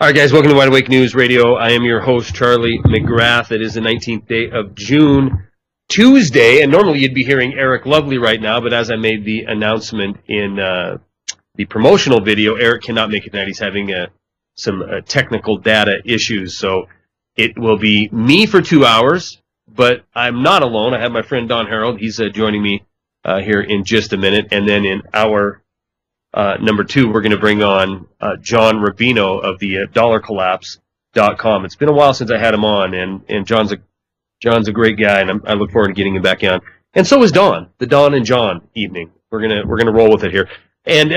All right, guys, welcome to Wide Awake News Radio. I am your host, Charlie McGrath. It is the 19th day of June, Tuesday, and normally you'd be hearing Eric Lovely right now, but as I made the announcement in the promotional video, Eric cannot make it tonight. He's having some technical data issues, so it will be me for 2 hours, but I'm not alone. I have my friend Don Harrold. He's joining me here in just a minute, and then in hour number 2, we're going to bring on John Rubino of the dollarcollapse.com. It's been a while since I had him on, and John's a great guy, and I look forward to getting him back on. And so is Don, the Don and John evening. We're gonna roll with it here. And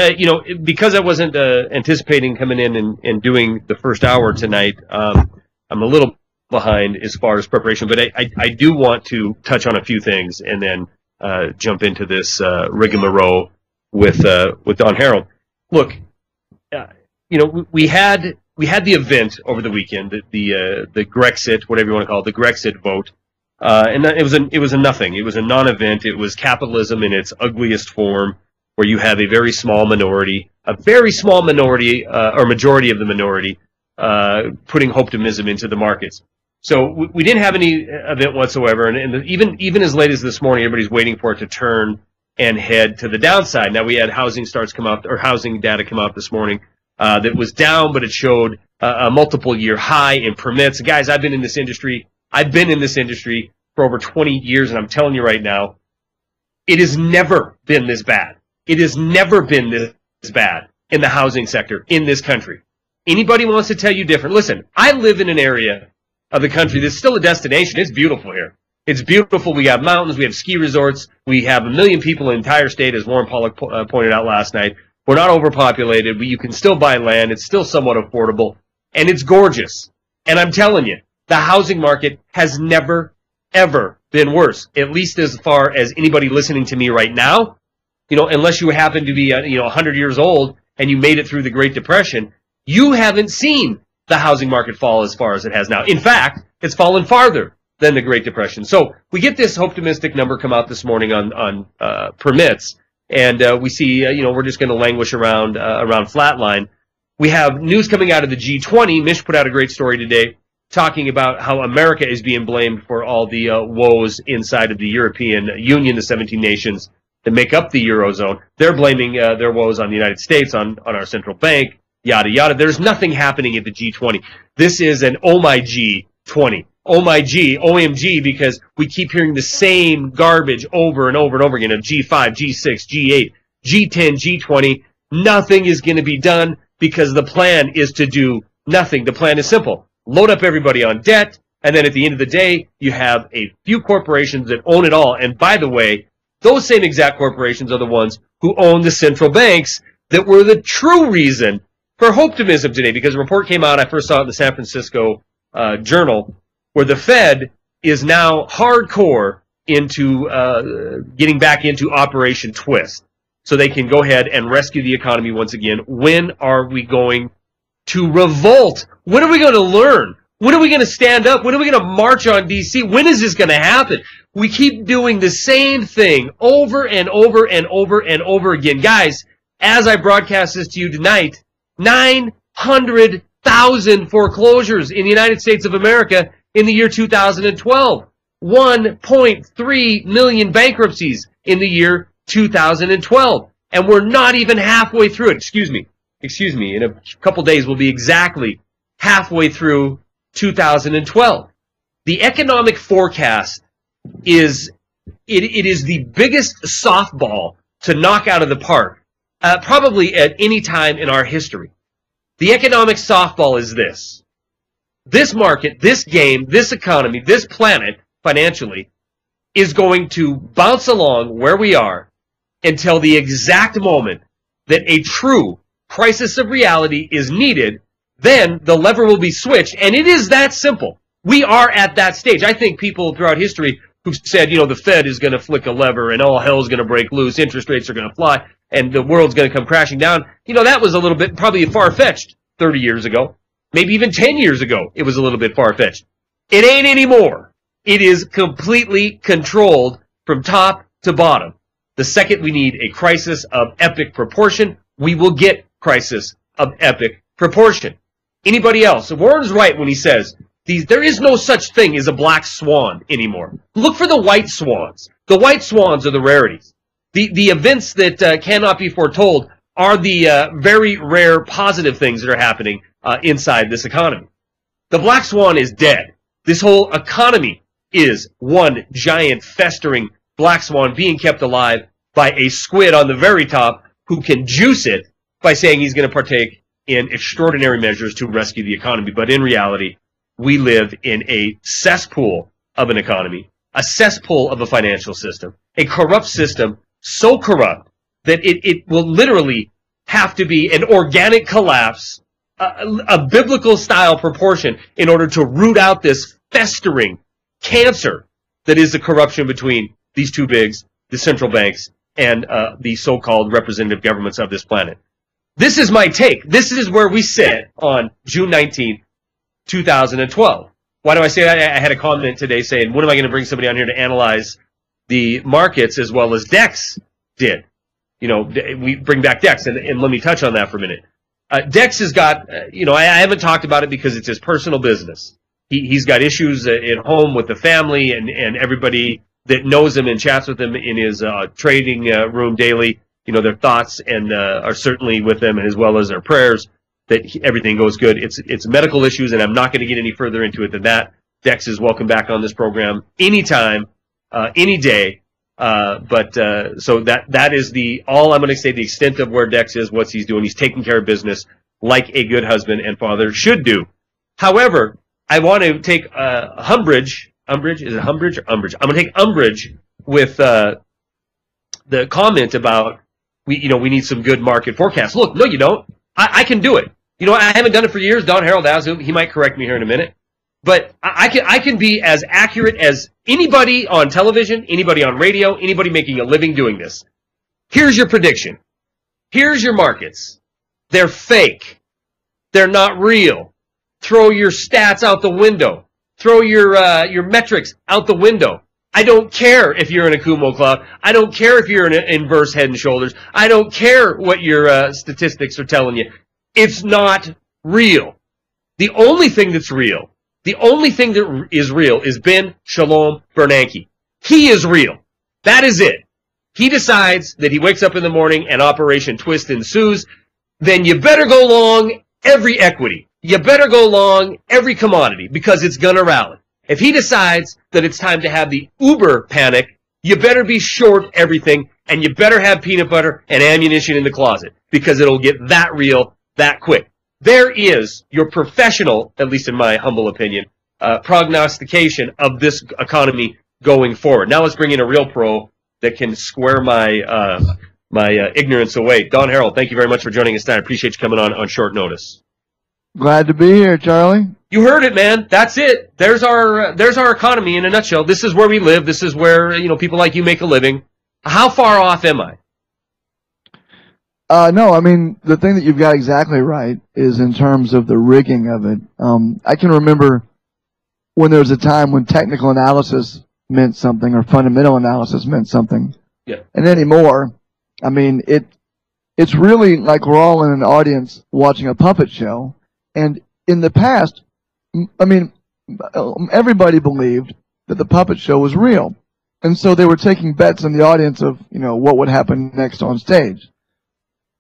because I wasn't anticipating coming in and doing the first hour tonight, I'm a little behind as far as preparation, but I do want to touch on a few things and then jump into this rigmarole with Don Harrold. Look, we had the event over the weekend, the Grexit, whatever you want to call it, the Grexit vote, and it was a nothing. It was a non-event. It was capitalism in its ugliest form, where you have a very small minority, or majority of the minority, putting optimism into the markets. So we didn't have any event whatsoever, and even as late as this morning, everybody's waiting for it to turn and head to the downside. Now, we had housing data come out this morning that was down, but it showed a multiple-year high in permits. Guys, I've been in this industry for over 20 years, and I'm telling you right now, it has never been this bad. It has never been this bad in the housing sector in this country. Anybody wants to tell you different? Listen, I live in an area of the country that's still a destination. It's beautiful here. It's beautiful. We have mountains. We have ski resorts. We have 1 million people in the entire state, as Warren Pollock pointed out last night. We're not overpopulated. You can still buy land. It's still somewhat affordable. And it's gorgeous. And I'm telling you, the housing market has never, ever been worse, at least as far as anybody listening to me right now. Unless you happen to be 100 years old and you made it through the Great Depression, you haven't seen the housing market fall as far as it has now. In fact, it's fallen farther than the Great Depression. So we get this optimistic number come out this morning on permits, and we see we're just going to languish around flatline. We have news coming out of the G20. Mish put out a great story today talking about how America is being blamed for all the woes inside of the European Union, the 17 nations that make up the Eurozone. They're blaming their woes on the United States, on our central bank, yada, yada. There's nothing happening at the G20. This is an oh my G20. Oh my G, OMG, because we keep hearing the same garbage over and over and over again of G5, G6, G8, G10, G20. Nothing is going to be done because the plan is to do nothing. The plan is simple. Load up everybody on debt, and then at the end of the day, you have a few corporations that own it all. And by the way, those same exact corporations are the ones who own the central banks that were the true reason for optimism today, because a report came out, I first saw it in the San Francisco Journal, where the Fed is now hardcore into getting back into Operation Twist, so they can go ahead and rescue the economy once again. When are we going to revolt? When are we going to learn? When are we going to stand up? When are we going to march on D.C.? When is this going to happen? We keep doing the same thing over and over and over and over again. Guys, as I broadcast this to you tonight, 900,000 foreclosures in the United States of America in the year 2012. 1.3 million bankruptcies in the year 2012. And we're not even halfway through it. Excuse me. In a couple days, we'll be exactly halfway through 2012. The economic forecast is the biggest softball to knock out of the park, probably at any time in our history. The economic softball is this. This market, this game, this economy, this planet, financially, is going to bounce along where we are until the exact moment that a true crisis of reality is needed. Then the lever will be switched, and it is that simple. We are at that stage. I think people throughout history who've said, the Fed is going to flick a lever and all hell's going to break loose, interest rates are going to fly, and the world's going to come crashing down. That was a little bit probably far-fetched 30 years ago. Maybe even 10 years ago, it was a little bit far-fetched. It ain't anymore. It is completely controlled from top to bottom. The second we need a crisis of epic proportion, we will get crisis of epic proportion. anybody else. Warren's right when he says there is no such thing as a black swan anymore. Look for the white swans. The white swans are the rarities. The events that cannot be foretold are the very rare positive things that are happening inside this economy. The black swan is dead. This whole economy is one giant festering black swan being kept alive by a squid on the very top who can juice it by saying he's going to partake in extraordinary measures to rescue the economy. But in reality, we live in a cesspool of an economy, a cesspool of a financial system, a corrupt system so corrupt that it will literally have to be an organic collapse, a biblical style proportion in order to root out this festering cancer that is the corruption between these two bigs, the central banks, and the so-called representative governments of this planet. This is my take. This is where we sit on June 19th, 2012. Why do I say that? I had a comment today saying, when am I going to bring somebody on here to analyze the markets as well as Dex did? You know, we bring back Dex, and let me touch on that for a minute. Dex has got, I haven't talked about it because it's his personal business. He's got issues at home with the family and everybody that knows him and chats with him in his trading room daily. Their thoughts and are certainly with them, as well as their prayers that everything goes good. It's medical issues, and I'm not going to get any further into it than that. Dex is welcome back on this program anytime, any day. So that is all I'm going to say, the extent of where Dex is, what he's doing. He's taking care of business like a good husband and father should do. However, I want to take umbrage. Is it umbrage or umbrage? I'm going to take umbrage with the comment about we need some good market forecasts. Look, no, you don't. I can do it. I haven't done it for years. Don Harrold has. He might correct me here in a minute. But I can be as accurate as anybody on television, anybody on radio, anybody making a living doing this. Here's your prediction. Here's your markets. They're fake. They're not real. Throw your stats out the window. Throw your metrics out the window. I don't care if you're in a Kumo cloud. I don't care if you're in an inverse head and shoulders. I don't care what your statistics are telling you. It's not real. The only thing that's real, the only thing that is real is Ben Shalom Bernanke. He is real. That is it. He decides that he wakes up in the morning and Operation Twist ensues. Then you better go long every equity. You better go long every commodity because it's going to rally. If he decides that it's time to have the Uber panic, you better be short everything, and you better have peanut butter and ammunition in the closet because it'll get that real that quick. There is your professional, at least in my humble opinion, prognostication of this economy going forward. Now let's bring in a real pro that can square my ignorance away. Don Harrold, thank you very much for joining us tonight. I appreciate you coming on short notice. Glad to be here, Charlie. You heard it, man. That's it. There's our economy in a nutshell. This is where we live. This is where people like you make a living. How far off am I? No, I mean, the thing that you've got exactly right is in terms of the rigging of it. I can remember when there was a time when technical analysis meant something or fundamental analysis meant something. Yeah. And anymore, I mean, it's really like we're all in an audience watching a puppet show. And in the past, I mean, everybody believed that the puppet show was real. And so they were taking bets in the audience of, what would happen next on stage.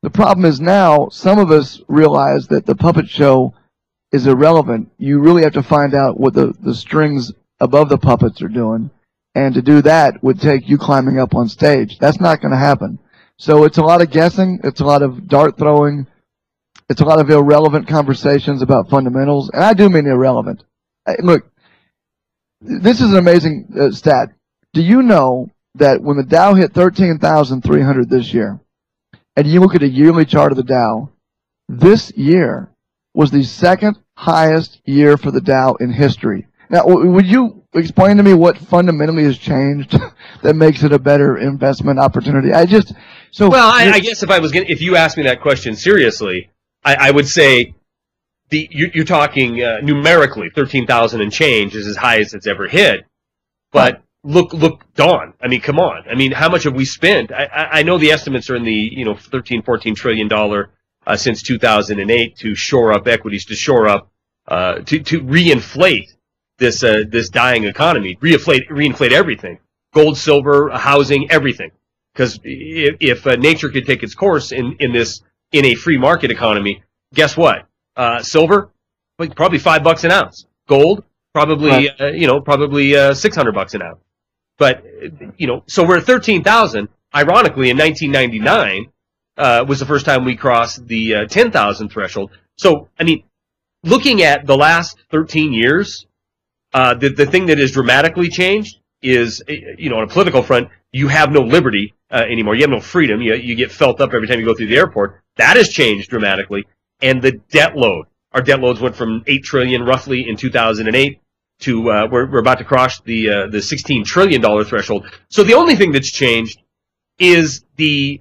The problem is now some of us realize that the puppet show is irrelevant. You really have to find out what the strings above the puppets are doing. And to do that would take you climbing up on stage. That's not going to happen. So it's a lot of guessing. It's a lot of dart throwing. It's a lot of irrelevant conversations about fundamentals. And I do mean irrelevant. Look, this is an amazing stat. Do you know that when the Dow hit 13,300 this year, and you look at a yearly chart of the Dow, this year was the second highest year for the Dow in history. Now, would you explain to me what fundamentally has changed that makes it a better investment opportunity? I guess if you asked me that question seriously, I would say you're talking numerically 13,000 and change is as high as it's ever hit. But look, Don. I mean, come on. I mean, how much have we spent? I know the estimates are in the $13, $14 trillion since 2008 to shore up equities, to shore up, to reinflate this dying economy, reinflate everything, gold, silver, housing, everything. Because if nature could take its course in a free market economy, guess what? Silver, probably $5 an ounce. Gold, probably probably $600 an ounce. But so we're at 13,000. Ironically, in 1999 was the first time we crossed the 10,000 threshold. So I mean, looking at the last 13 years, the thing that has dramatically changed is, on a political front, you have no liberty anymore. You have no freedom. You get felt up every time you go through the airport. That has changed dramatically. And the debt load. Our debt loads went from $8 trillion roughly in 2008 to we're about to cross the $16 trillion threshold. So the only thing that's changed is the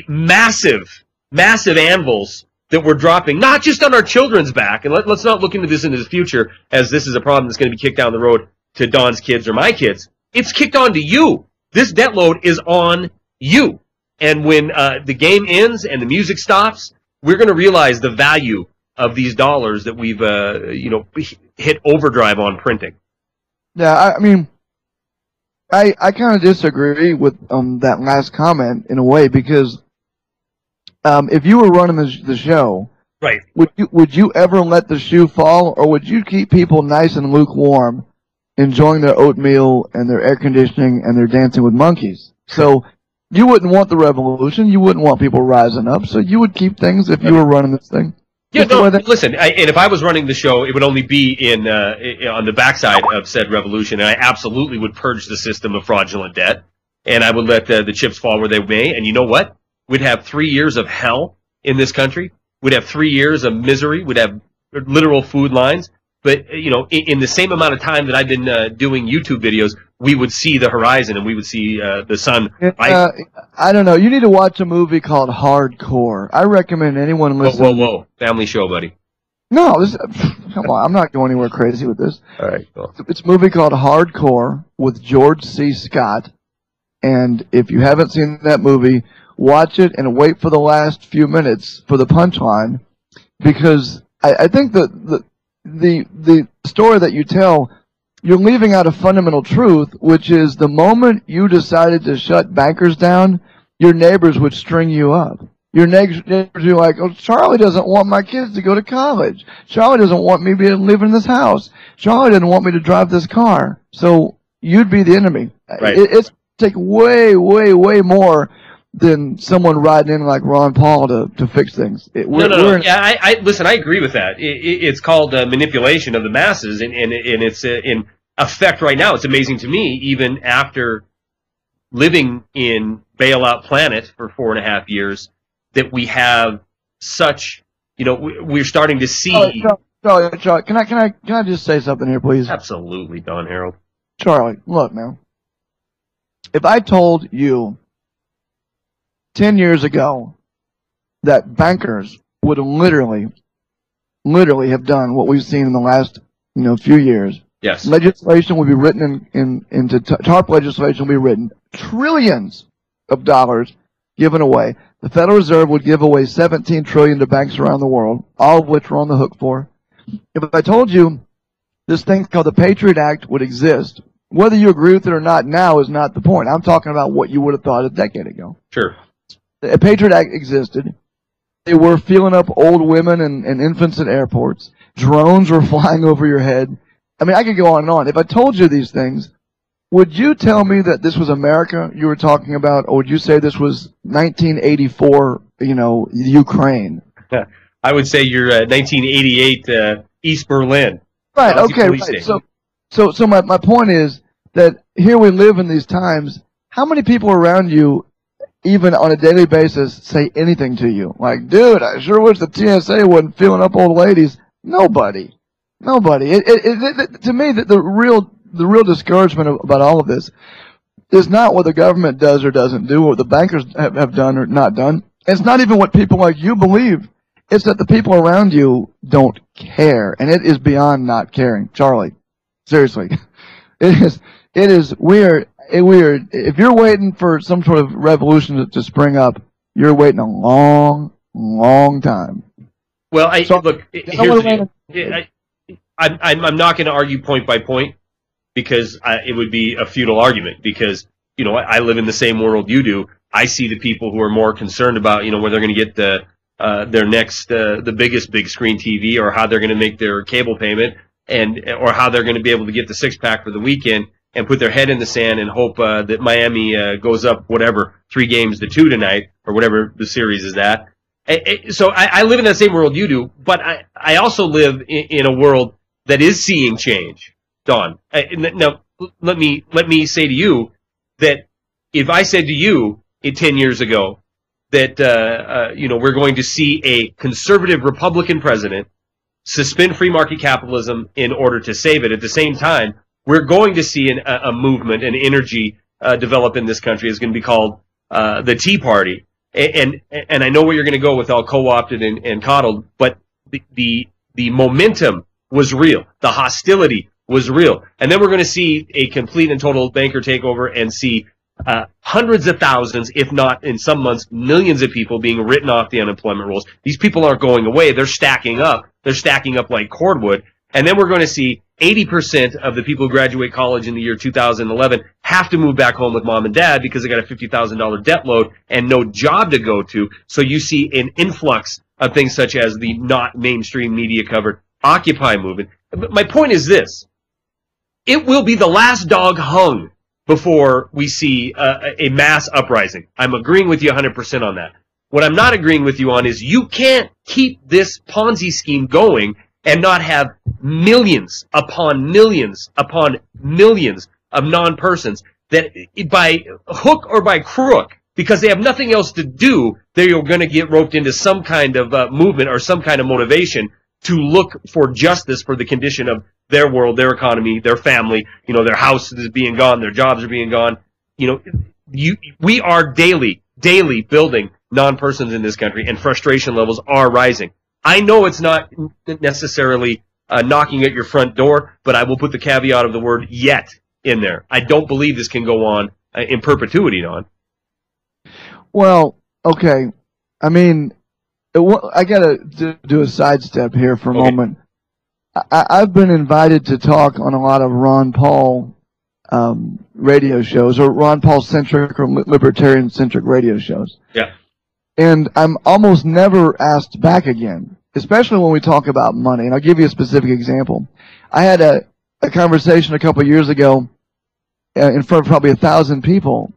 massive anvils that we're dropping, not just on our children's back. And let's not look into the future as this is a problem that's going to be kicked down the road to Don's kids or my kids. It's kicked on to you. This debt load is on you. And when the game ends and the music stops, we're going to realize the value of these dollars that we've hit overdrive on printing. Yeah, I mean, I kind of disagree with that last comment in a way, because if you were running the show, right, would you ever let the shoe fall, or would you keep people nice and lukewarm, enjoying their oatmeal and their air conditioning and their dancing with monkeys? So you wouldn't want the revolution. You wouldn't want people rising up. So you would keep things if you were running this thing. Yeah, no, listen, and if I was running the show, it would only be on the backside of said revolution, and I absolutely would purge the system of fraudulent debt, and I would let the chips fall where they may. And you know what? We'd have 3 years of hell in this country. We'd have 3 years of misery. We'd have literal food lines. But, in the same amount of time that I've been doing YouTube videos, we would see the horizon and we would see the sun. I don't know. You need to watch a movie called Hardcore. I recommend anyone listen. Whoa. Family show, buddy. No, come on. I'm not going anywhere crazy with this. All right, cool. It's a movie called Hardcore with George C. Scott. And if you haven't seen that movie, watch it and wait for the last few minutes for the punchline, because I think the story that you tell, you're leaving out a fundamental truth, which is the moment you decided to shut bankers down, your neighbors would string you up. Your neighbors would be like, oh, Charlie doesn't want my kids to go to college. Charlie doesn't want me to live in this house. Charlie doesn't want me to drive this car. So you'd be the enemy. Right. It's take way, way, way more than someone riding in like Ron Paul to fix things. No. Yeah, listen, I agree with that. It's called manipulation of the masses, and it's in effect right now. It's amazing to me, even after living in bailout planet for 4.5 years, that we have such, we're starting to see. Charlie, can I just say something here, please? Absolutely, Don Harrold. Charlie, look now. If I told you 10 years ago that bankers would literally have done what we've seen in the last few years. Yes. Legislation would be written into TARP legislation would be written, trillions of dollars given away. The Federal Reserve would give away $17 trillion to banks around the world, all of which we're on the hook for. If I told you this thing called the Patriot Act would exist, whether you agree with it or not now is not the point. I'm talking about what you would have thought a decade ago. Sure. A Patriot Act existed. They were feeling up old women and infants at airports. Drones were flying over your head. I mean, I could go on and on. If I told you these things, would you tell me that this was America you were talking about, or would you say this was 1984, Ukraine? I would say you're 1988 East Berlin. Right, okay, right. So my point is that here we live in these times. How many people around you, even on a daily basis, say anything to you? Like, dude, I sure wish the TSA wasn't filling up old ladies. Nobody. To me, the real discouragement about all of this is not what the government does or doesn't do, or what the bankers have done or not done. It's not even what people like you believe. It's that the people around you don't care, and it is beyond not caring. Charlie, seriously, it is weird. If you're waiting for some sort of revolution to spring up, you're waiting a long, long time. Well, look. I'm not going to argue point by point because it would be a futile argument. Because I live in the same world you do. I see the people who are more concerned about where they're going to get their next the biggest big screen TV, or how they're going to make their cable payment, or how they're going to be able to get the 6-pack for the weekend, and put their head in the sand and hope that Miami goes up 3-2 tonight, or whatever the series is at. So I live in that same world you do, but I also live in a world that is seeing change, Don. Now, let me say to you that if I said to you 10 years ago that we're going to see a conservative Republican president suspend free market capitalism in order to save it, at the same time we're going to see a movement, an energy develop in this country. It's going to be called the Tea Party. And I know where you're going to go with all co-opted and coddled, but the momentum was real. The hostility was real. And then we're going to see a complete and total banker takeover and see hundreds of thousands, if not in some months, millions of people being written off the unemployment rolls. These people aren't going away. They're stacking up. They're stacking up like cordwood. And then we're going to see 80% of the people who graduate college in the year 2011 have to move back home with mom and dad because they got a $50,000 debt load and no job to go to. So you see an influx of things such as the not mainstream media covered Occupy movement. But my point is this. It will be the last dog hung before we see a mass uprising. I'm agreeing with you 100% on that. What I'm not agreeing with you on is you can't keep this Ponzi scheme going and not have millions upon millions upon millions of non-persons that by hook or by crook, because they have nothing else to do, they're going to get roped into some kind of movement or some kind of motivation to look for justice for the condition of their world, their economy, their family, their house is being gone, their jobs are being gone. We are daily building non-persons in this country, and frustration levels are rising. I know it's not necessarily knocking at your front door, but I will put the caveat of the word yet in there. I don't believe this can go on in perpetuity, Don. Well, okay. I mean, I got to do a sidestep here for a moment. I've been invited to talk on a lot of Ron Paul radio shows, or Ron Paul-centric or libertarian-centric radio shows. Yeah. And I'm almost never asked back again, especially when we talk about money. And I'll give you a specific example. I had a conversation a couple of years ago in front of probably 1,000 people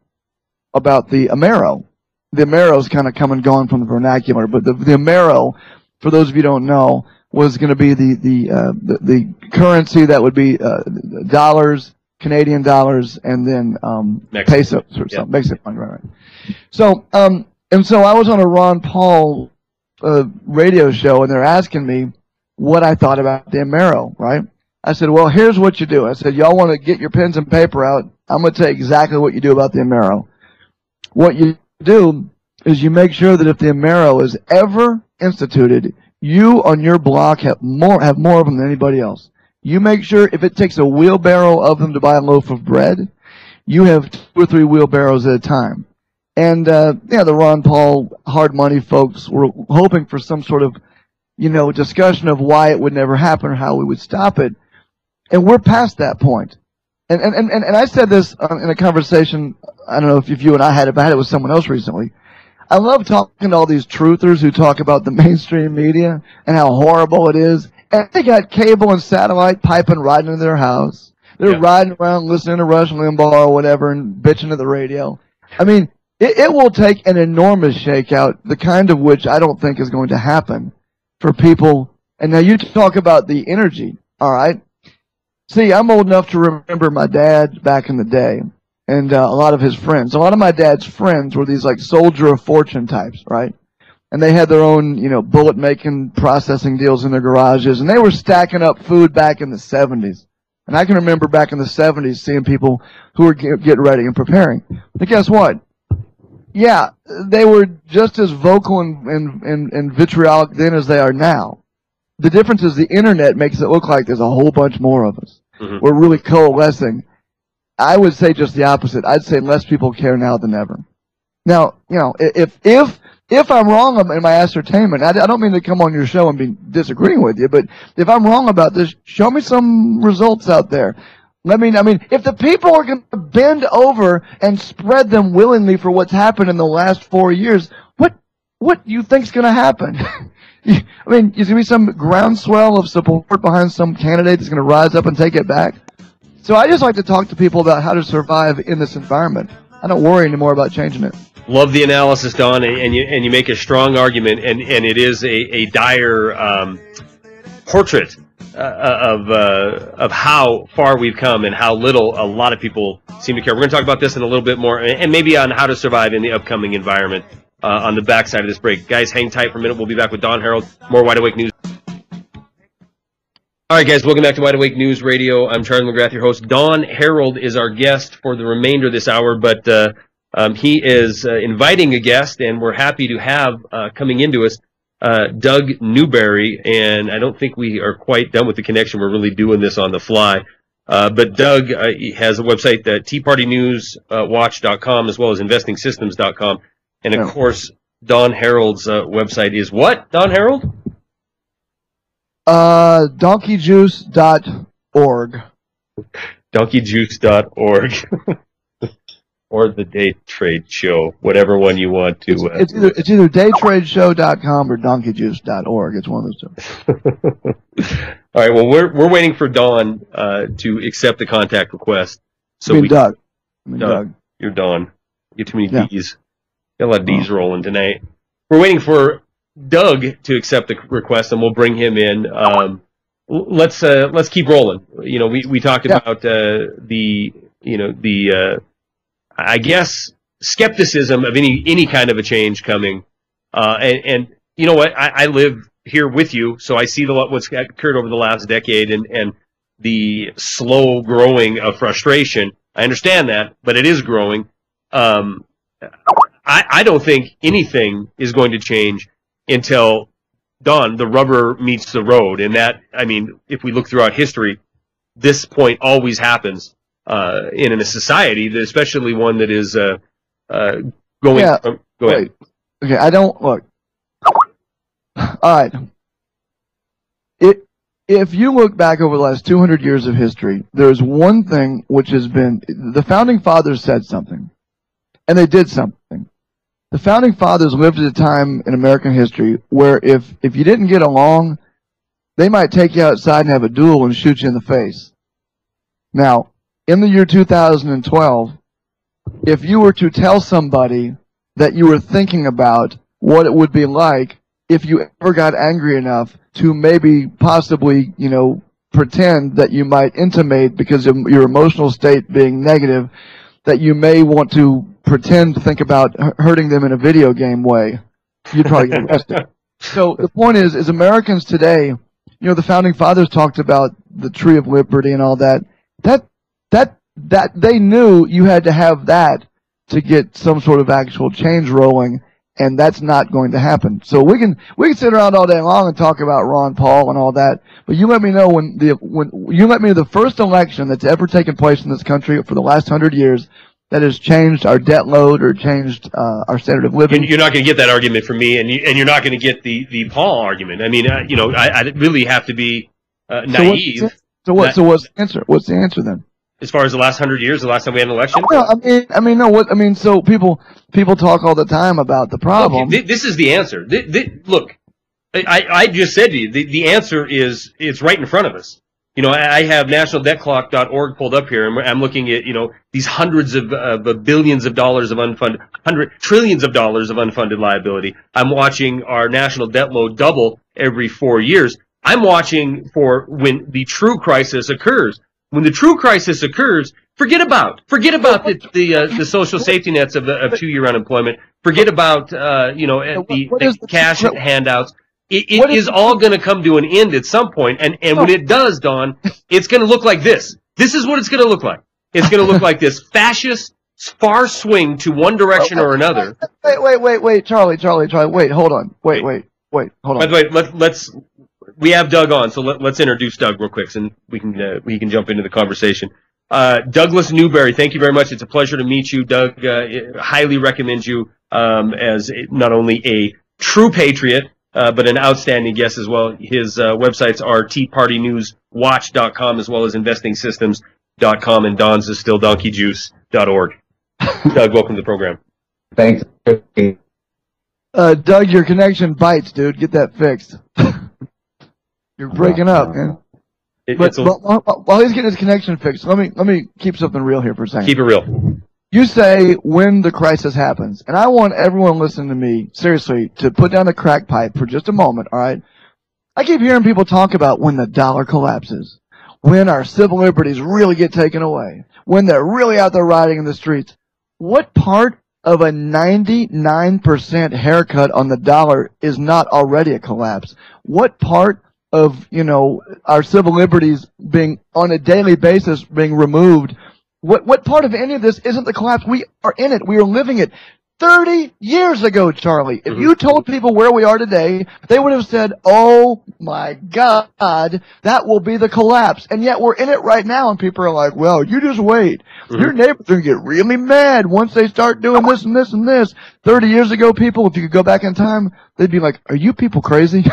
about the Amero. The Amero's kind of come and gone from the vernacular, but the Amero, for those of you who don't know, was going to be the currency that would be dollars, Canadian dollars, and then pesos or something. Mexican money, right. So, and so I was on a Ron Paul radio show, and they're asking me what I thought about the Amero, right? I said, well, here's what you do. I said, y'all want to get your pens and paper out. I'm going to tell you exactly what you do about the Amero. What you do is you make sure that if the Amero is ever instituted, you on your block have more of them than anybody else. You make sure if it takes a wheelbarrow of them to buy a loaf of bread, you have 2 or 3 wheelbarrows at a time. And the Ron Paul hard money folks were hoping for some sort of, discussion of why it would never happen or how we would stop it. And we're past that point. And I said this in a conversation, I don't know if you and I had it, but I had it with someone else recently. I love talking to all these truthers who talk about the mainstream media and how horrible it is. And they got cable and satellite piping right into their house. They're riding around listening to Rush Limbaugh or whatever and bitching to the radio. I mean, it will take an enormous shakeout, the kind of which I don't think is going to happen for people. And now you talk about the energy, all right? See, I'm old enough to remember my dad back in the day and a lot of his friends. A lot of my dad's friends were these like soldier of fortune types, right? And they had their own, bullet-making processing deals in their garages, and they were stacking up food back in the 70s. And I can remember back in the 70s seeing people who were getting ready and preparing. But guess what? Yeah, they were just as vocal and vitriolic then as they are now. The difference is the internet makes it look like there's a whole bunch more of us. Mm-hmm. We're really coalescing. I would say just the opposite. I'd say less people care now than ever. Now, if if I'm wrong in my ascertainment, I don't mean to come on your show and be disagreeing with you, but if I'm wrong about this, show me some results out there. I mean, if the people are going to bend over and spread them willingly for what's happened in the last 4 years, what do you think's going to happen? I mean, is there going to be some groundswell of support behind some candidate that's going to rise up and take it back? So I just like to talk to people about how to survive in this environment. I don't worry anymore about changing it. Love the analysis, Don, and you make a strong argument, and it is a dire portrait of how far we've come and how little a lot of people seem to care. We're going to talk about this in a little bit more, and maybe on how to survive in the upcoming environment on the backside of this break. Guys, hang tight for a minute. We'll be back with Don Harrold, more Wide Awake News. All right, guys, welcome back to Wide Awake News Radio. I'm Charlie McGrath, your host. Don Harrold is our guest for the remainder of this hour, but he is inviting a guest, and we're happy to have coming into us Doug Newberry, and I don't think we are quite done with the connection. We're really doing this on the fly. But Doug has a website, teapartynewswatch.com, as well as investingsystems.com. And, of course, Don Harrold's website is what, Don Harrold? Donkeyjuice.org. Donkeyjuice.org. Or the Day Trade Show, whatever one you want to. It's either daytradeshow.com or donkeyjuice.org. It's one of those two. All right. Well, we're waiting for Don to accept the contact request. So Doug. Doug. You're Don. You get too many D's. Got a lot of D's rolling tonight. We're waiting for Doug to accept the request, and we'll bring him in. Let's keep rolling. You know, we talked about I guess skepticism of any kind of a change coming, and you know what? I live here with you, so I see what's occurred over the last decade and the slow growing of frustration. I understand that, but it is growing. I don't think anything is going to change until, Don, the rubber meets the road, and that, I mean, if we look throughout history, this point always happens. In a society, especially one that is going. Yeah. Go ahead. Okay, I don't look. All right. If you look back over the last 200 years of history, there's one thing which has been the founding fathers said something, and they did something. The founding fathers lived at a time in American history where if you didn't get along, they might take you outside and have a duel and shoot you in the face. Now, in the year 2012, if you were to tell somebody that you were thinking about what it would be like if you ever got angry enough to maybe possibly, pretend that you might intimate because of your emotional state being negative, that you may want to pretend to think about hurting them in a video game way, you'd probably get arrested. So the point is Americans today, the founding fathers talked about the Tree of Liberty and all that. That they knew you had to have that to get some sort of actual change rolling, and that's not going to happen. So we can sit around all day long and talk about Ron Paul and all that, but you let me know when you let me know the first election that's ever taken place in this country for the last 100 years that has changed our debt load or changed our standard of living. You're not going to get that argument from me, and you're not going to get the Paul argument. I mean, I really have to be naive. So what's the answer? What's the answer then? As far as the last 100 years, the last time we had an election? No, so people talk all the time about the problem. Look, this is the answer. Look, I just said to you, the answer is, it's right in front of us. I have nationaldebtclock.org pulled up here, and I'm looking at, these hundreds of billions of dollars of unfunded, trillions of dollars of unfunded liability. I'm watching our national debt load double every 4 years. I'm watching for when the true crisis occurs. When the true crisis occurs, forget about the social safety nets of 2-year unemployment. Forget about the cash handouts. It is all going to come to an end at some point, and when it does, Don, it's going to look like this. This is what it's going to look like. It's going to look like this fascist far swing to one direction or another. Wait, Charlie, wait, hold on. Wait, hold on. By the way, we have Doug on, so let's introduce Doug real quick, and we can jump into the conversation. Douglas Newberry, thank you very much. It's a pleasure to meet you, Doug. Highly recommend you as not only a true patriot, but an outstanding guest as well. His websites are teapartynewswatch.com as well as investingsystems.com, and Don's is still donkeyjuice.org. Doug, welcome to the program. Thanks. Doug, your connection bites, dude. Get that fixed. You're breaking up, man. While he's getting his connection fixed, let me keep something real here for a second. Keep it real. You say when the crisis happens, and I want everyone listening to me, seriously, to put down the crack pipe for just a moment, all right? I keep hearing people talk about when the dollar collapses, when our civil liberties really get taken away, when they're really out there rioting in the streets. What part of a 99% haircut on the dollar is not already a collapse? What part of, our civil liberties being on a daily basis being removed, what part of any of this isn't the collapse? We are in it. We are living it. 30 years ago, Charlie, if you told people where we are today, they would have said, oh my God, that will be the collapse. And yet we're in it right now, and people are like, well, you just wait. Your neighbors are going to get really mad once they start doing this and this and this. 30 years ago, people, if you could go back in time, they'd be like, are you people crazy?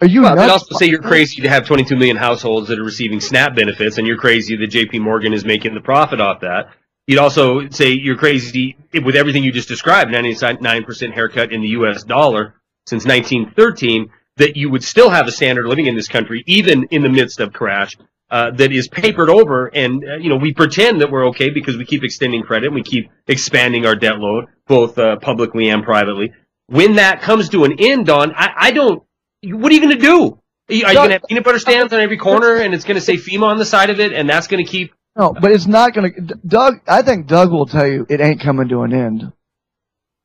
Are you nuts? They'd also say you're crazy to have 22 million households that are receiving SNAP benefits, and you're crazy that J.P. Morgan is making the profit off that. You'd also say you're crazy with everything you just described, 99% haircut in the U.S. dollar since 1913, that you would still have a standard of living in this country, even in the midst of crash, that is papered over. And, we pretend that we're okay because we keep extending credit and we keep expanding our debt load, both publicly and privately. When that comes to an end, Don, I don't. What are you going to do? Are you going to have peanut butter stands on every corner, and it's going to say FEMA on the side of it, and that's going to keep... No, but it's not going to... Doug, I think Doug will tell you it ain't coming to an end.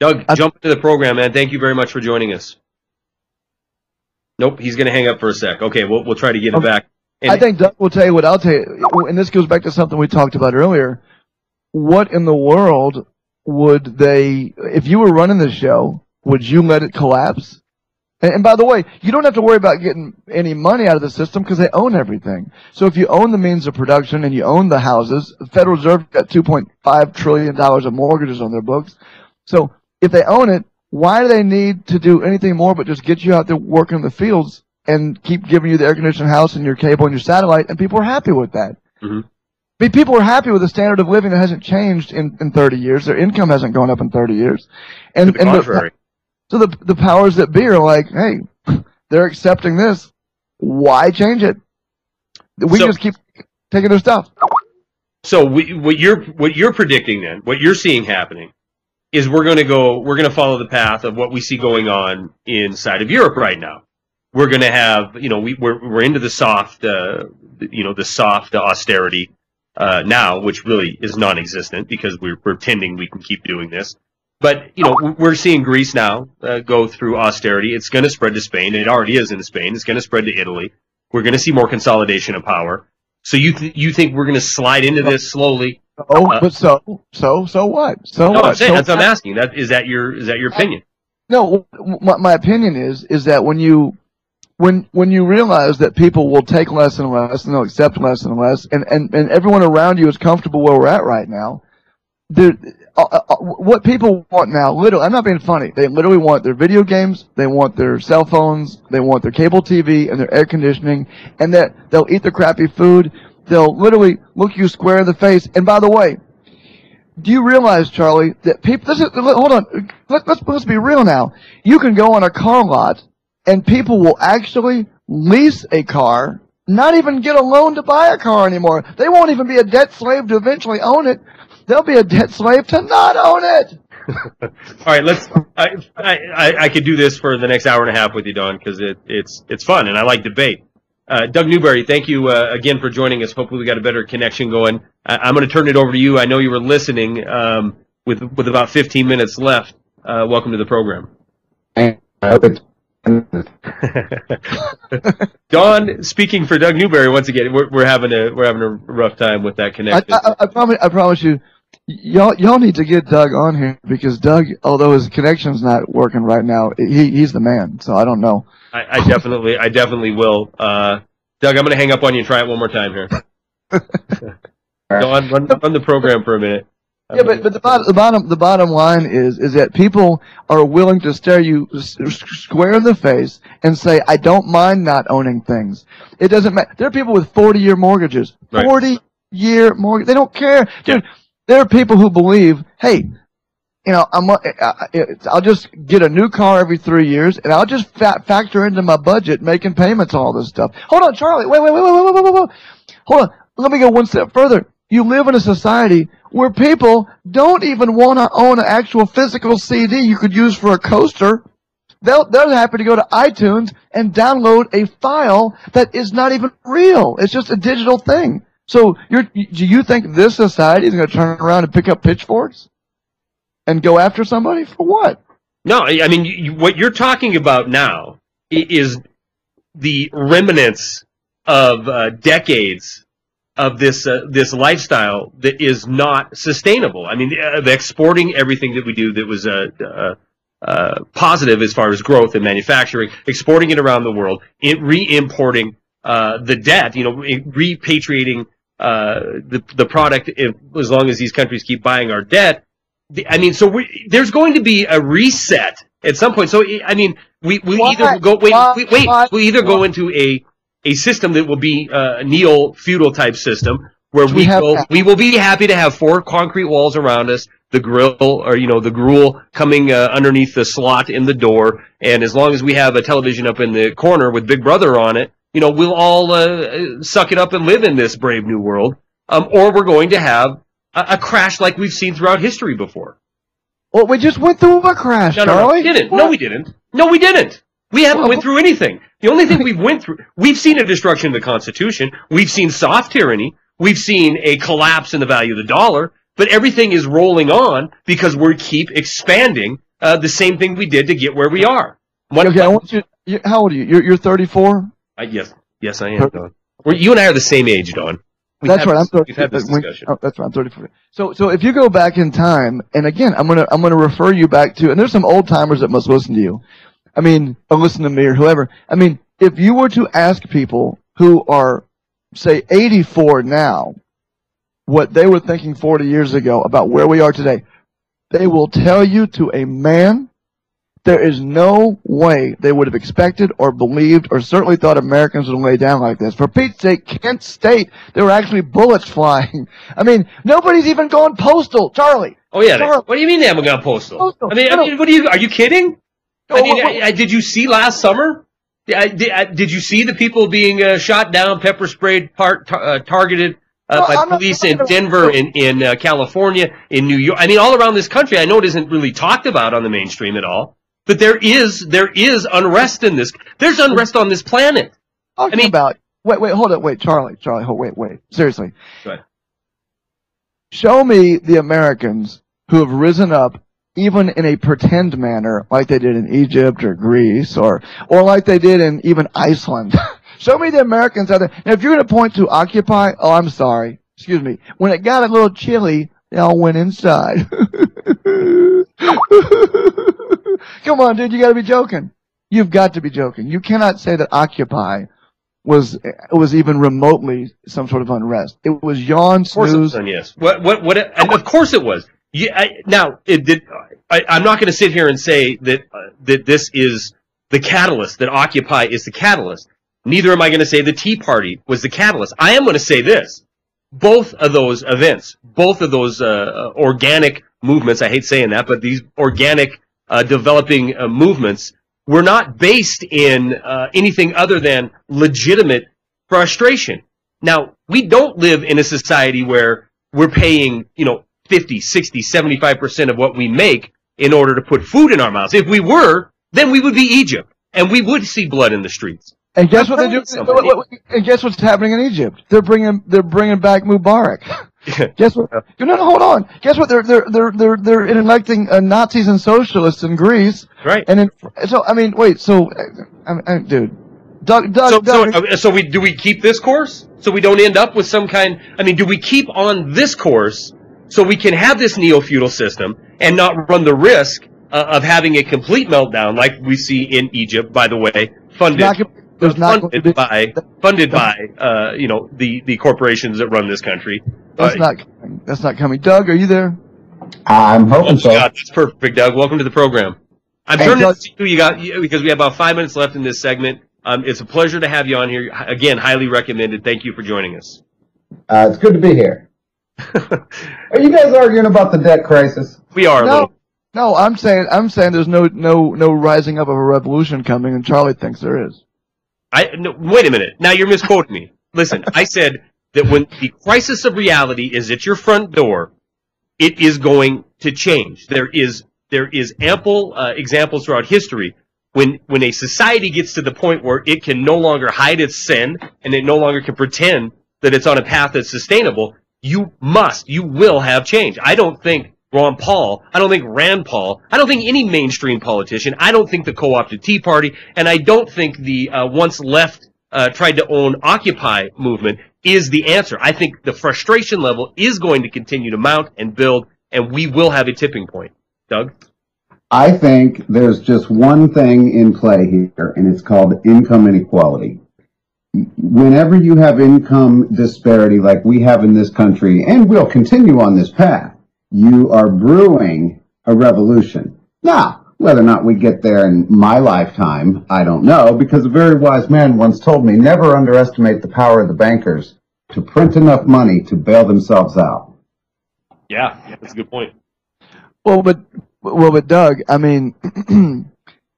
Doug, jump into the program, man. Thank you very much for joining us. Nope, he's going to hang up for a sec. Okay, we'll try to get him back. And I think Doug will tell you what I'll tell you, and this goes back to something we talked about earlier. What in the world would they... If you were running the show, would you let it collapse? And by the way, you don't have to worry about getting any money out of the system because they own everything. So if you own the means of production and you own the houses, the Federal Reserve got $2.5 trillion of mortgages on their books. So if they own it, why do they need to do anything more but just get you out there working in the fields and keep giving you the air-conditioned house and your cable and your satellite, and people are happy with that? I mean, people are happy with a standard of living that hasn't changed in 30 years. Their income hasn't gone up in 30 years. To the contrary. So the powers that be are like, hey, they're accepting this. Why change it? We just keep taking their stuff. So what you're predicting then, what you're seeing happening, is we're going to follow the path of what we see going on inside of Europe right now. We're going to have, we're into the soft, soft austerity now, which really is non-existent because we're pretending we can keep doing this. But, we're seeing Greece now go through austerity. It's going to spread to Spain. It already is in Spain. It's going to spread to Italy. We're going to see more consolidation of power. So you think we're going to slide into this slowly? But so what? So what? I'm saying, that's what I'm asking. Is that your opinion? No, my opinion is that when you realize that people will take less and less and they'll accept less and less, and everyone around you is comfortable where we're at right now, what people want now, literally, I'm not being funny, they literally want their video games, they want their cell phones, they want their cable TV and their air conditioning, and that they'll eat their crappy food, they'll literally look you square in the face. And by the way, do you realize, Charlie, that people, hold on, let's be real now. You can go on a car lot and people will actually lease a car, not even get a loan to buy a car anymore. They won't even be a debt slave to eventually own it. They'll be a debt slave to not own it. All right, I could do this for the next hour and a half with you, Don, because it's fun and I like debate. Doug Newberry, thank you again for joining us. Hopefully we got a better connection going. I'm going to turn it over to you. I know you were listening with about 15 minutes left. Welcome to the program. Don, speaking for Doug Newberry once again, we're having a rough time with that connection. I promise you, y'all need to get Doug on here because Doug, although his connection's not working right now, he's the man. So I don't know. I definitely will. Doug, I'm going to hang up on you and try it one more time here. Don, run the program for a minute. Yeah, but the bottom line is that people are willing to stare you square in the face and say, I don't mind not owning things. It doesn't matter. There are people with 40-year mortgages. Right. 40-year mortgage. They don't care. Dude, there are people who believe, hey, you know, I'll just get a new car every 3 years, and I'll just factor into my budget making payments, all this stuff. Hold on, Charlie. Wait. Hold on. Let me go one step further. You live in a society where people don't even want to own an actual physical CD you could use for a coaster. They're happy to go to iTunes and download a file that is not even real. It's just a digital thing. So do you think this society is going to turn around and pick up pitchforks and go after somebody for what? No, I mean, what you're talking about now is the remnants of decades of this lifestyle that is not sustainable. I mean, the exporting everything that we do that was positive as far as growth and manufacturing, exporting it around the world, re-importing the debt, you know, repatriating the product as long as these countries keep buying our debt. I mean, so there's going to be a reset at some point. So I mean, we either go we either go into a system that will be a neo-feudal type system where we will be happy to have 4 concrete walls around us, the grill or, you know, the gruel coming underneath the slot in the door, and as long as we have a television up in the corner with Big Brother on it, you know, we'll all suck it up and live in this brave new world, or we're going to have a crash like we've seen throughout history before. Well, we just went through a crash, Charlie. No, we didn't. We haven't went through anything. The only thing we've seen a destruction of the Constitution. We've seen soft tyranny. We've seen a collapse in the value of the dollar. But everything is rolling on because we keep expanding the same thing we did to get where we are. Okay, I want you. How old are you? You're 34? Yes, I am, Don. You and I are the same age, Don. That's right. We've had this discussion. That's right. I'm 34. So if you go back in time, and again, I'm gonna refer you back to, and there's some old timers that must listen to you. I mean, or listen to me or whoever. I mean, if you were to ask people who are, say, 84 now, what they were thinking 40 years ago about where we are today, they will tell you to a man, there is no way they would have expected or believed or certainly thought Americans would lay down like this. For Pete's sake, Kent State, there were actually bullets flying. I mean, nobody's even gone postal, Charlie. Oh, yeah. Charlie. What do you mean they haven't gone postal? I mean, are you kidding? I mean, did you see last summer? Did you see the people being shot down, pepper sprayed, targeted by police in Denver, in California, in New York? I mean, all around this country. I know it isn't really talked about on the mainstream at all, but there is unrest in this. There's unrest on this planet. Wait, hold up, wait, Charlie, wait, seriously. Go ahead. Show me the Americans who have risen up, even in a pretend manner, like they did in Egypt or Greece, or like they did in even Iceland. Show me the Americans out there. Now, if you're going to point to Occupy, oh, I'm sorry. Excuse me. When it got a little chilly, they all went inside. Come on, dude, you got to be joking. You've got to be joking. You cannot say that Occupy was even remotely some sort of unrest. It was yawn, snooze. Yes. And of course it was. Yeah, I'm not going to sit here and say that this is the catalyst, that Occupy is the catalyst. Neither am I going to say the Tea Party was the catalyst. I am going to say this. Both of those events, both of those organic movements, I hate saying that, but these organic developing movements were not based in anything other than legitimate frustration. Now, we don't live in a society where we're paying, 50, 60, 75% of what we make in order to put food in our mouths. If we were, then we would be Egypt, and we would see blood in the streets. And guess what they do? And guess what's happening in Egypt? They're bringing back Mubarak. Guess what? No, hold on. Guess what? They're electing Nazis and socialists in Greece. Right. And dude. Doug. So do we keep this course? So we don't end up with some kind? I mean, do we keep on this course so we can have this neo-feudal system and not run the risk of having a complete meltdown like we see in Egypt? By the way, funded by the corporations that run this country. That's not coming. Doug, are you there? I'm hoping so. That's perfect, Doug. Welcome to the program. I'm turning to see who you got because we have about 5 minutes left in this segment. It's a pleasure to have you on here. Again, highly recommended. Thank you for joining us. It's good to be here. Are you guys arguing about the debt crisis? We are. No, I'm saying there's no rising up of a revolution coming, and Charlie thinks there is. No, wait a minute. Now you're misquoting me. Listen, I said that when the crisis of reality is at your front door, it is going to change. There is ample examples throughout history when a society gets to the point where it can no longer hide its sin and it no longer can pretend that it's on a path that's sustainable. You will have change. I don't think Ron Paul, I don't think Rand Paul, I don't think any mainstream politician, I don't think the co-opted Tea Party, and I don't think the once left tried to own Occupy movement is the answer. I think the frustration level is going to continue to mount and build, and we will have a tipping point. Doug? I think there's just one thing in play here, and it's called income inequality. Whenever you have income disparity like we have in this country, and we'll continue on this path, you are brewing a revolution. Now, whether or not we get there in my lifetime, I don't know, because a very wise man once told me, never underestimate the power of the bankers to print enough money to bail themselves out. Yeah, that's a good point. Well, but Doug, I mean,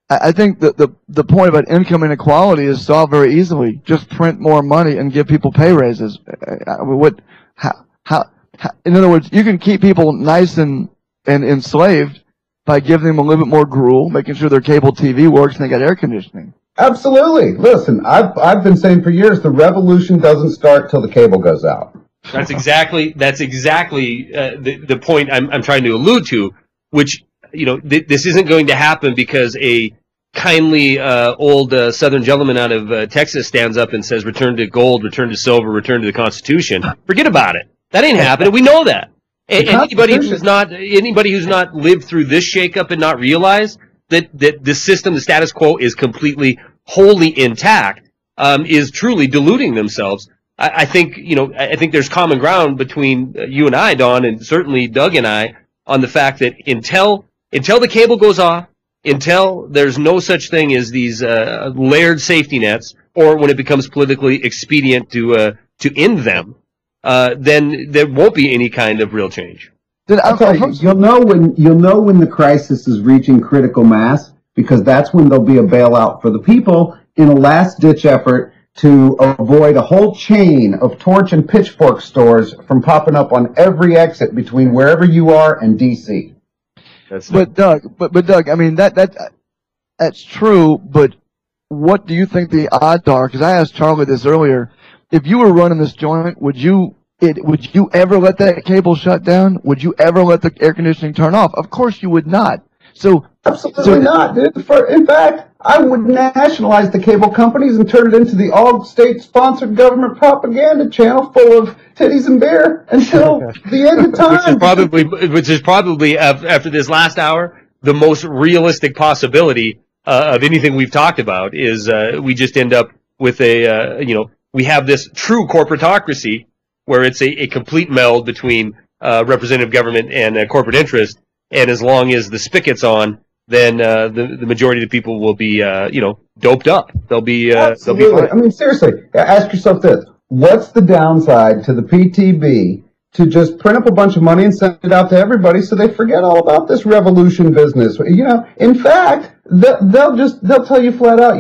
I think that the point about income inequality is solved very easily. Just print more money and give people pay raises. In other words, you can keep people nice and enslaved by giving them a little bit more gruel, making sure their cable TV works and they got air conditioning. Absolutely. Listen, I've been saying for years the revolution doesn't start till the cable goes out. That's exactly the point I'm trying to allude to, which, this isn't going to happen because a kindly old Southern gentleman out of Texas stands up and says, return to gold, return to silver, return to the Constitution. Forget about it. That ain't happening. We know that. And anybody who's not lived through this shakeup and not realized that the system, the status quo, is completely, wholly intact, is truly deluding themselves. I think there's common ground between you and I, Don, and certainly Doug and I, on the fact that until the cable goes off, until there's no such thing as these layered safety nets, or when it becomes politically expedient to end them, then there won't be any kind of real change. You'll know when the crisis is reaching critical mass, because that's when there'll be a bailout for the people in a last-ditch effort to avoid a whole chain of torch and pitchfork stores from popping up on every exit between wherever you are and D.C. But Doug, I mean that's true. But what do you think the odds are? Because I asked Charlie this earlier. If you were running this joint, would you ever let that cable shut down? Would you ever let the air conditioning turn off? Of course you would not. Absolutely not, dude. In fact, I would nationalize the cable companies and turn it into the all-state-sponsored government propaganda channel full of titties and beer until the end of time. Which is probably after this last hour, the most realistic possibility of anything we've talked about is we just end up with we have this true corporatocracy where it's a complete meld between representative government and corporate interest, and as long as the spigot's on, then the majority of the people will be doped up. They'll be fine. I mean, seriously, ask yourself this: what's the downside to the PTB to just print up a bunch of money and send it out to everybody so they forget all about this revolution business? In fact, they'll tell you flat out,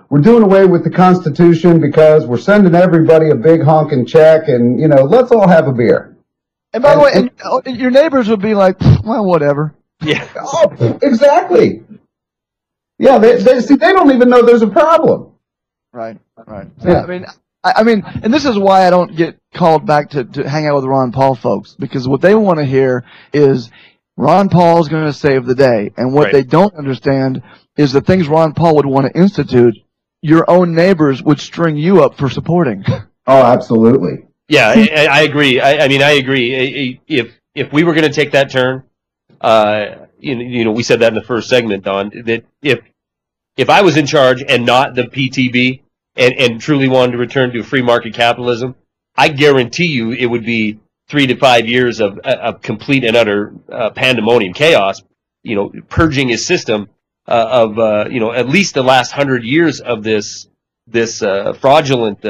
we're doing away with the Constitution because we're sending everybody a big honking check, and let's all have a beer. And by the way, and your neighbors would be like, well, whatever. Yeah. Oh, exactly. Yeah, they don't even know there's a problem. Right. Yeah. I mean, and this is why I don't get called back to hang out with Ron Paul folks, because what they want to hear is Ron Paul's going to save the day, and what they don't understand is the things Ron Paul would want to institute, your own neighbors would string you up for supporting. Oh, absolutely. Yeah, I agree. I agree. If we were going to take that turn, we said that in the first segment, Don, that if I was in charge and not the PTB and truly wanted to return to free market capitalism, I guarantee you it would be 3 to 5 years of complete and utter pandemonium, chaos, purging his system of at least the last 100 years of this fraudulent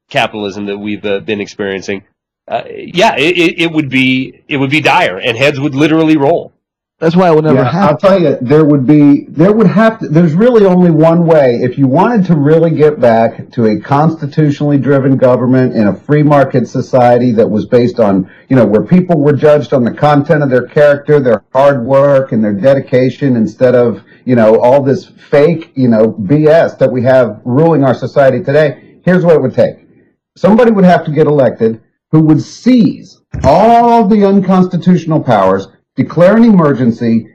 capitalism that we've been experiencing. It would be dire, and heads would literally roll. That's why it will never happen. I'll tell you, there's really only one way. If you wanted to really get back to a constitutionally driven government in a free market society that was based on, where people were judged on the content of their character, their hard work, and their dedication, instead of, all this fake, BS that we have ruling our society today, here's what it would take. Somebody would have to get elected who would seize all the unconstitutional powers, declare an emergency,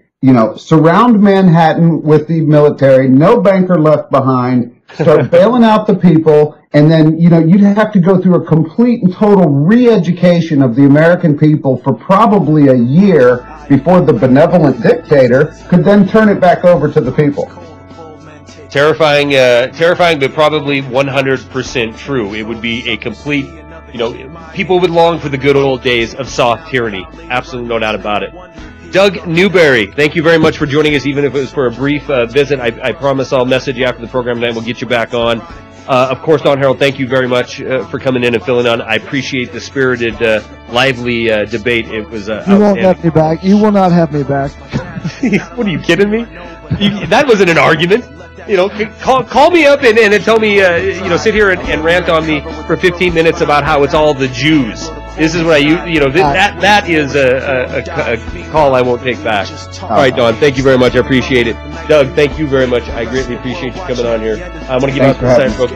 surround Manhattan with the military, no banker left behind, start bailing out the people, and then, you'd have to go through a complete and total re-education of the American people for probably a year before the benevolent dictator could then turn it back over to the people. Terrifying, but probably 100% true. It would be a complete, people would long for the good old days of soft tyranny. Absolutely no doubt about it. Doug Newberry, thank you very much for joining us, even if it was for a brief visit. I promise I'll message you after the program tonight. We'll get you back on. Of course, Don Harrold, thank you very much for coming in and filling on. I appreciate the spirited, lively debate. It was You won't have me back. You will not have me back. What, are you kidding me? That wasn't an argument. Call me up and tell me, sit here and rant on me for 15 minutes about how it's all the Jews. This is what that is a call I won't take back. All right, Don, thank you very much. I appreciate it. Doug, thank you very much. I greatly appreciate you coming on here. I'm going to give you some time, folks.